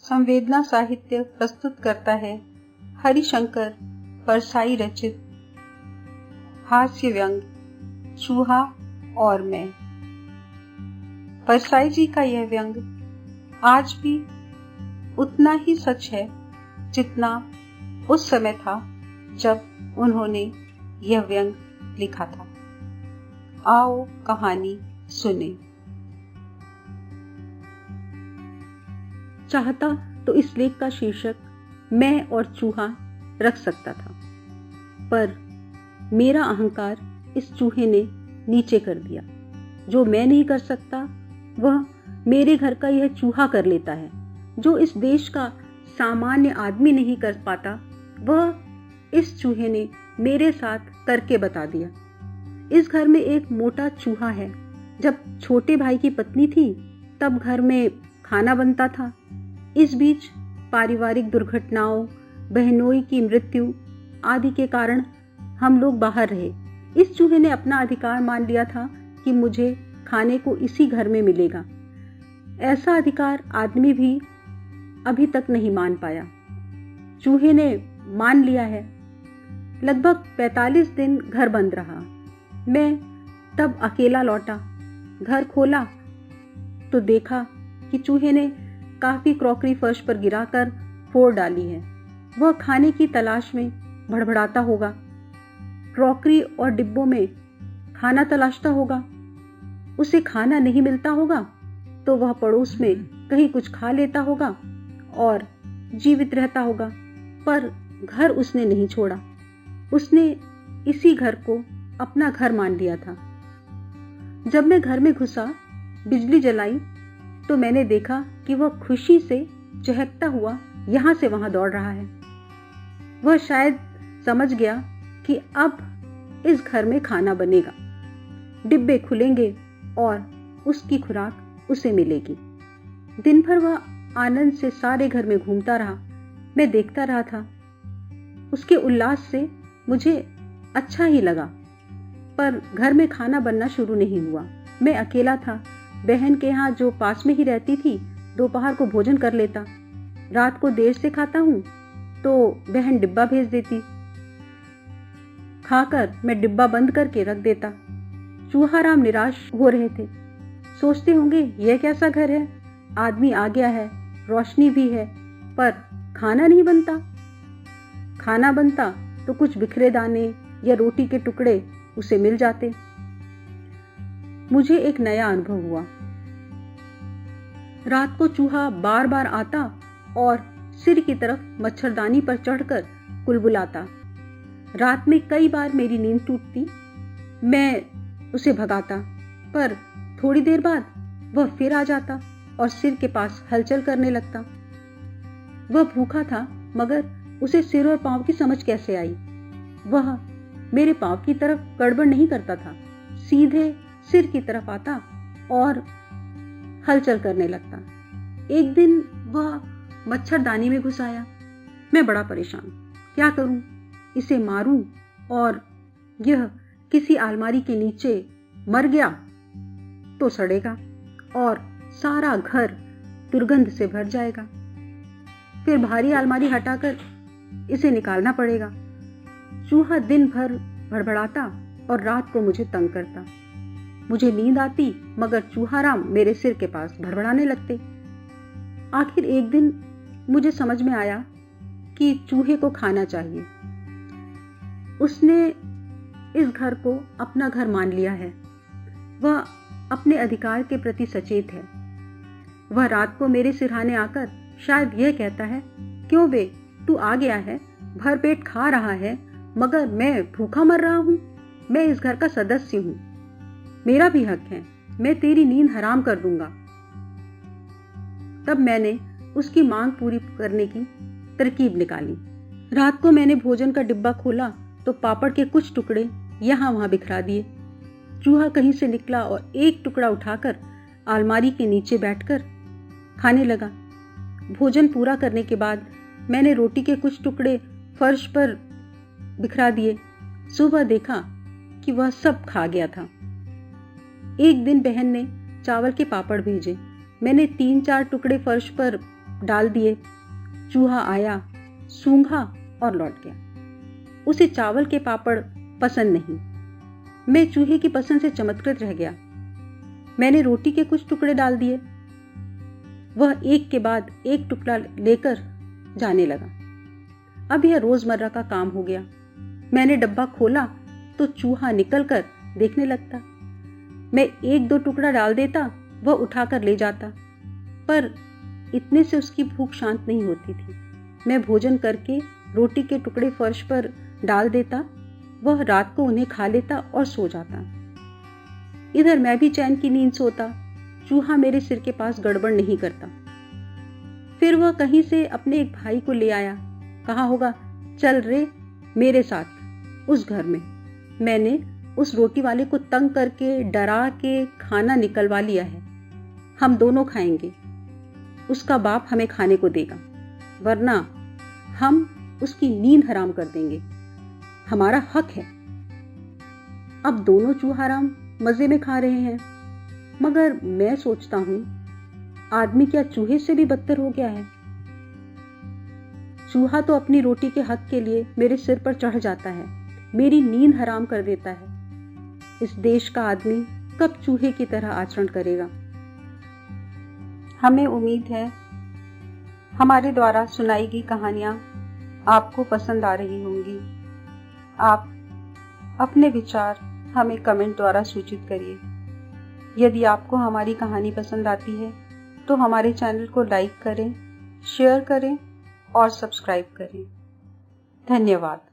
संवेदना साहित्य प्रस्तुत करता है हरिशंकर परसाई रचित हास्य व्यंग चूहा और मैं। परसाई जी का यह व्यंग आज भी उतना ही सच है जितना उस समय था जब उन्होंने यह व्यंग लिखा था। आओ कहानी सुने। चाहता तो इस लेख का शीर्षक मैं और चूहा रख सकता था, पर मेरा अहंकार इस चूहे ने नीचे कर दिया। जो मैं नहीं कर सकता वह मेरे घर का यह चूहा कर लेता है। जो इस देश का सामान्य आदमी नहीं कर पाता वह इस चूहे ने मेरे साथ करके बता दिया। इस घर में एक मोटा चूहा है। जब छोटे भाई की पत्नी थी तब घर में खाना बनता था। इस बीच पारिवारिक दुर्घटनाओं, बहनोई की मृत्यु आदि के कारण हम लोग बाहर रहे। इस चूहे ने अपना अधिकार मान लिया था कि मुझे खाने को इसी घर में मिलेगा। ऐसा अधिकार आदमी भी अभी तक नहीं मान पाया। चूहे ने मान लिया है। लगभग 45 दिन घर बंद रहा। मैं तब अकेला लौटा। घर खोला तो देखा कि चूहे ने काफी क्रॉकरी फर्श पर गिराकर फोड़ डाली है। वह खाने की तलाश में भड़बड़ाता होगा। क्रॉकरी और डिब्बों में खाना तलाशता होगा। उसे खाना नहीं मिलता होगा तो वह पड़ोस में कहीं कुछ खा लेता होगा और जीवित रहता होगा, पर घर उसने नहीं छोड़ा। उसने इसी घर को अपना घर मान लिया था। जब मैं घर में घुसा, बिजली जलाई तो मैंने देखा कि वह खुशी से चहकता हुआ यहां से वहां दौड़ रहा है। वह शायद समझ गया कि अब इस घर में खाना बनेगा, डिब्बे खुलेंगे और उसकी खुराक उसे मिलेगी। दिन भर वह आनंद से सारे घर में घूमता रहा। मैं देखता रहा था। उसके उल्लास से मुझे अच्छा ही लगा, पर घर में खाना बनना शुरू नहीं हुआ। मैं अकेला था। बहन के यहाँ जो पास में ही रहती थी, दोपहर को भोजन कर लेता। रात को देर से खाता हूँ तो बहन डिब्बा भेज देती। खाकर मैं डिब्बा बंद करके रख देता। चूहाराम निराश हो रहे थे। सोचते होंगे यह कैसा घर है, आदमी आ गया है, रोशनी भी है, पर खाना नहीं बनता। खाना बनता तो कुछ बिखरे दाने या रोटी के टुकड़े उसे मिल जाते। मुझे एक नया अनुभव हुआ। रात को चूहा बार बार आता और सिर की तरफ मच्छरदानी पर चढ़कर कुलबुलाता। रात में कई बार मेरी नींद टूटती। मैं उसे भगाता, पर थोड़ी देर बाद वह फिर आ जाता और सिर के पास हलचल करने लगता। वह भूखा था, मगर उसे सिर और पांव की समझ कैसे आई। वह मेरे पांव की तरफ गड़बड़ नहीं करता था, सीधे सिर की तरफ आता और हलचल करने लगता। एक दिन वह मच्छरदानी में घुस आया। मैं बड़ा परेशान, क्या करूं? इसे मारूं और यह किसी अलमारी के नीचे मर गया तो सड़ेगा और सारा घर दुर्गंध से भर जाएगा। फिर भारी अलमारी हटाकर इसे निकालना पड़ेगा। चूहा दिन भर भड़बड़ाता और रात को मुझे तंग करता। मुझे नींद आती, मगर चूहाराम मेरे सिर के पास भड़बड़ाने लगते। आखिर एक दिन मुझे समझ में आया कि चूहे को खाना चाहिए। उसने इस घर को अपना घर मान लिया है। वह अपने अधिकार के प्रति सचेत है। वह रात को मेरे सिरहाने आकर शायद यह कहता है, क्यों बे, तू आ गया है, भरपेट खा रहा है, मगर मैं भूखा मर रहा हूं। मैं इस घर का सदस्य हूं, मेरा भी हक है, मैं तेरी नींद हराम कर दूंगा। तब मैंने उसकी मांग पूरी करने की तरकीब निकाली। रात को मैंने भोजन का डिब्बा खोला तो पापड़ के कुछ टुकड़े यहां वहां बिखरा दिए। चूहा कहीं से निकला और एक टुकड़ा उठाकर अलमारी के नीचे बैठकर खाने लगा। भोजन पूरा करने के बाद मैंने रोटी के कुछ टुकड़े फर्श पर बिखरा दिए। सुबह देखा कि वह सब खा गया था। एक दिन बहन ने चावल के पापड़ भेजे। मैंने 3-4 टुकड़े फर्श पर डाल दिए। चूहा आया, सूंघा और लौट गया। उसे चावल के पापड़ पसंद नहीं। मैं चूहे की पसंद से चमत्कृत रह गया। मैंने रोटी के कुछ टुकड़े डाल दिए। वह एक के बाद एक टुकड़ा लेकर जाने लगा। अब यह रोजमर्रा का काम हो गया। मैंने डब्बा खोला तो चूहा निकलकर देखने लगता। मैं 1-2 टुकड़ा डाल देता, वह उठाकर ले जाता, पर इतने से उसकी भूख शांत नहीं होती थी। मैं भोजन करके रोटी के टुकड़े फर्श पर डाल देता, वह रात को उन्हें खा लेता और सो जाता। इधर मैं भी चैन की नींद सोता। चूहा मेरे सिर के पास गड़बड़ नहीं करता। फिर वह कहीं से अपने एक भाई को ले आया। कहा होगा, चल रे मेरे साथ उस घर में। मैंने उस रोटी वाले को तंग करके डरा के खाना निकलवा लिया है। हम दोनों खाएंगे, उसका बाप हमें खाने को देगा, वरना हम उसकी नींद हराम कर देंगे। हमारा हक है। अब दोनों चूहाराम मजे में खा रहे हैं, मगर मैं सोचता हूं, आदमी क्या चूहे से भी बदतर हो गया है? चूहा तो अपनी रोटी के हक के लिए मेरे सिर पर चढ़ जाता है, मेरी नींद हराम कर देता है। इस देश का आदमी कब चूहे की तरह आचरण करेगा? हमें उम्मीद है हमारे द्वारा सुनाई गई कहानियां आपको पसंद आ रही होंगी। आप अपने विचार हमें कमेंट द्वारा सूचित करिए। यदि आपको हमारी कहानी पसंद आती है तो हमारे चैनल को लाइक करें, शेयर करें और सब्सक्राइब करें। धन्यवाद।